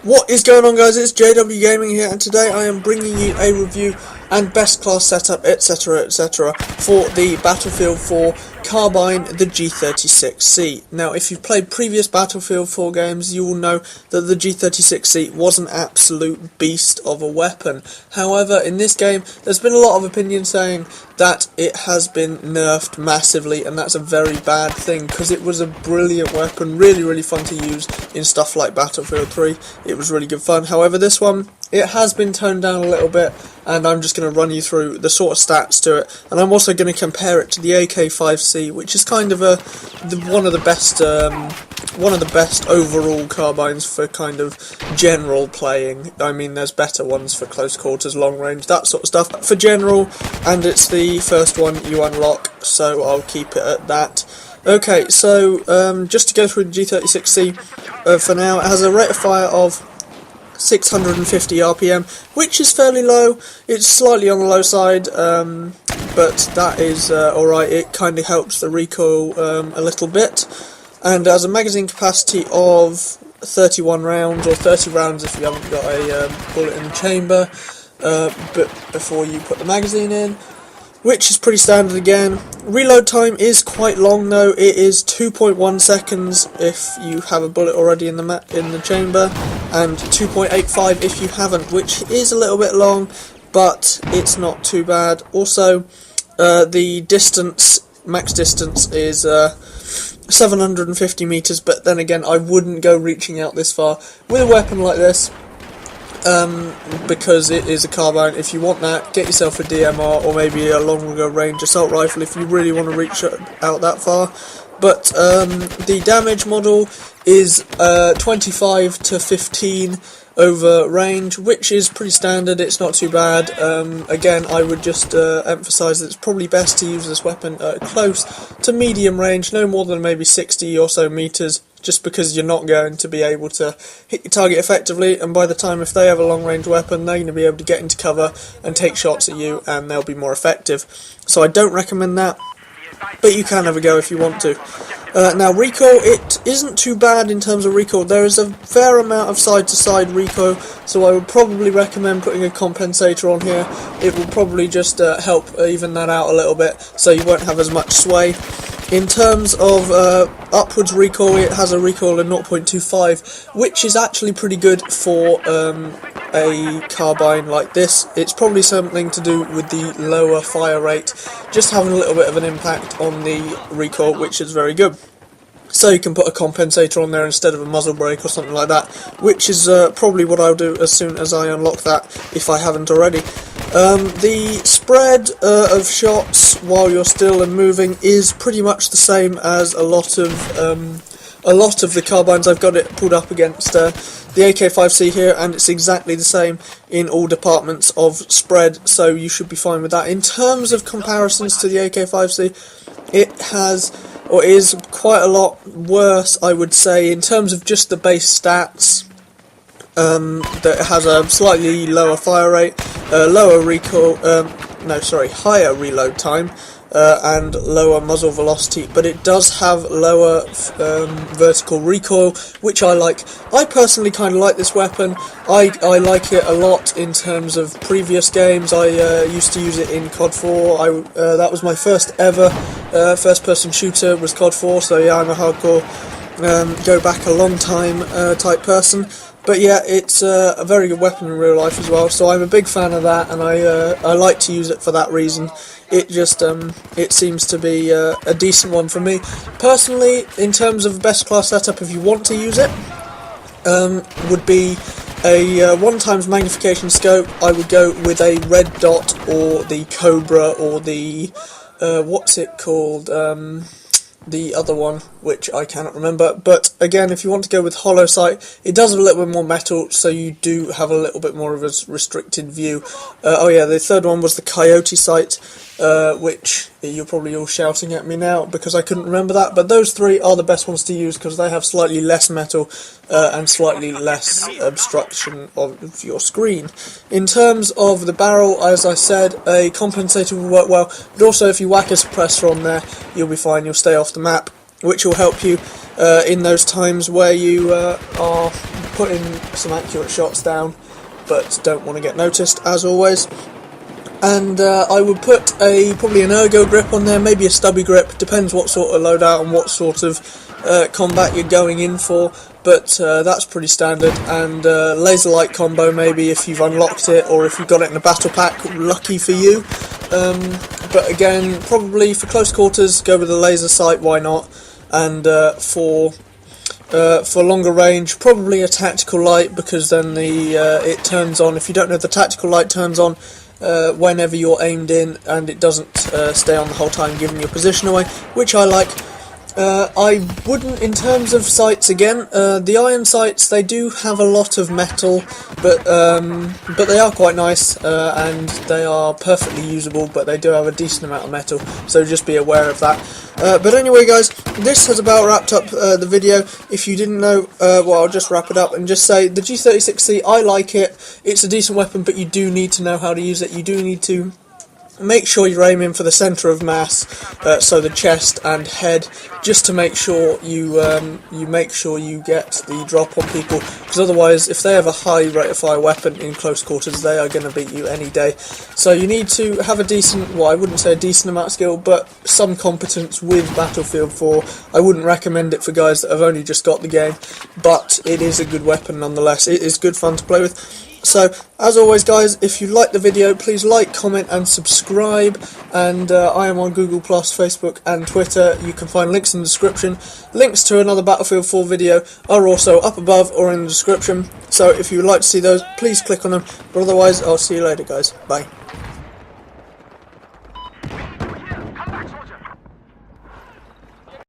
What is going on, guys? It's JW Gaming here, and today I am bringing you a review and best class setup, etc, etc, for the Battlefield 4 carbine, the G36C. Now, if you've played previous Battlefield 4 games, you will know that the G36C was an absolute beast of a weapon. However, in this game, there's been a lot of opinion saying that it has been nerfed massively, and that's a very bad thing, because it was a brilliant weapon, really fun to use in stuff like Battlefield 3. It was really good fun. However, this one, it has been toned down a little bit, and I'm just going to run you through the sort of stats to it, and I'm also going to compare it to the AK-5C, which is kind of one of the best overall carbines for kind of general playing. I mean, there's better ones for close quarters, long range, that sort of stuff. For general, and it's the first one you unlock, so I'll keep it at that. Okay, so just to go through the G36C for now, it has a rate of fire of 650 RPM, which is fairly low. It's slightly on the low side, but that is alright. It kind of helps the recoil a little bit, and has a magazine capacity of 31 rounds, or 30 rounds if you haven't got a bullet in the chamber, but before you put the magazine in, which is pretty standard again. Reload time is quite long though. It is 2.1 seconds if you have a bullet already in the chamber, and 2.85 if you haven't, which is a little bit long, but it's not too bad. Also, the max distance is 750 meters, but then again, I wouldn't go reaching out this far with a weapon like this. Because it is a carbine. If you want that, get yourself a DMR, or maybe a longer range assault rifle if you really want to reach out that far. But the damage model is 25 to 15 over range, which is pretty standard. It's not too bad. Again, I would just emphasise that it's probably best to use this weapon at close to medium range, no more than maybe 60 or so meters, just because you're not going to be able to hit your target effectively, and by the time if they have a long range weapon, they're going to be able to get into cover and take shots at you, and they'll be more effective. So I don't recommend that, but you can have a go if you want to. Now, recoil, it isn't too bad in terms of recoil. There is a fair amount of side-to-side recoil, so I would probably recommend putting a compensator on here. It will probably just help even that out a little bit, so you won't have as much sway. In terms of upwards recoil, it has a recoil of 0.25, which is actually pretty good for a carbine like this. It's probably something to do with the lower fire rate, just having a little bit of an impact on the recoil, which is very good. So you can put a compensator on there instead of a muzzle brake or something like that, which is probably what I'll do as soon as I unlock that, if I haven't already. The spread of shots while you're still and moving is pretty much the same as a lot of the carbines. I've got it pulled up against the AK-5C here, and it's exactly the same in all departments of spread, so you should be fine with that. In terms of comparisons to the AK-5C, it has, or is, quite a lot worse, I would say, in terms of just the base stats. That it has a slightly lower fire rate, lower recoil, higher reload time, and lower muzzle velocity, but it does have lower vertical recoil, which I like. I personally kind of like this weapon. I like it a lot in terms of previous games. I used to use it in COD 4. That was my first ever first-person shooter, was COD 4, so yeah, I'm a hardcore, go back a long time type person. But yeah, it's a very good weapon in real life as well, so I'm a big fan of that, and I like to use it for that reason. It just, it seems to be a decent one for me. Personally, in terms of best class setup, if you want to use it, would be a 1x magnification scope. I would go with a red dot, or the Cobra, or the, what's it called, the other one, which I cannot remember. But again, if you want to go with hollow sight, it does have a little bit more metal, so you do have a little bit more of a restricted view. Oh yeah, the third one was the coyote sight, which you're probably all shouting at me now because I couldn't remember that, but those three are the best ones to use because they have slightly less metal and slightly less obstruction of your screen. In terms of the barrel, as I said, a compensator will work well, but also if you whack a suppressor on there, you'll be fine, you'll stay off the map. which will help you in those times where you are putting some accurate shots down but don't want to get noticed, as always. And I would put probably an ergo grip on there, maybe a stubby grip, depends what sort of loadout and what sort of combat you're going in for, but that's pretty standard. And laser light combo maybe if you've unlocked it, or if you've got it in a battle pack, lucky for you. But again, probably for close quarters, go with the laser sight, why not? And for longer range, probably a tactical light, because then it turns on. If you don't know, the tactical light turns on whenever you're aimed in, and it doesn't stay on the whole time, giving your position away, which I like. I wouldn't, in terms of sights again, the iron sights, they do have a lot of metal, but they are quite nice, and they are perfectly usable, but they do have a decent amount of metal, so just be aware of that. But anyway guys, this has about wrapped up the video. If you didn't know, well, I'll just wrap it up and just say, the G36C, I like it, it's a decent weapon, but you do need to know how to use it. You do need to make sure you're aiming for the centre of mass, so the chest and head, just to make sure you make sure you get the drop on people, because otherwise, if they have a high rate of fire weapon in close quarters, they are going to beat you any day. So you need to have a decent, well, I wouldn't say a decent amount of skill, but some competence with Battlefield 4. I wouldn't recommend it for guys that have only just got the game, but it is a good weapon nonetheless. It is good fun to play with. So, as always guys, if you like the video, please like, comment and subscribe, and I am on Google+, Facebook and Twitter. You can find links in the description. Links to another Battlefield 4 video are also up above or in the description, so if you would like to see those, please click on them, but otherwise I'll see you later guys, bye.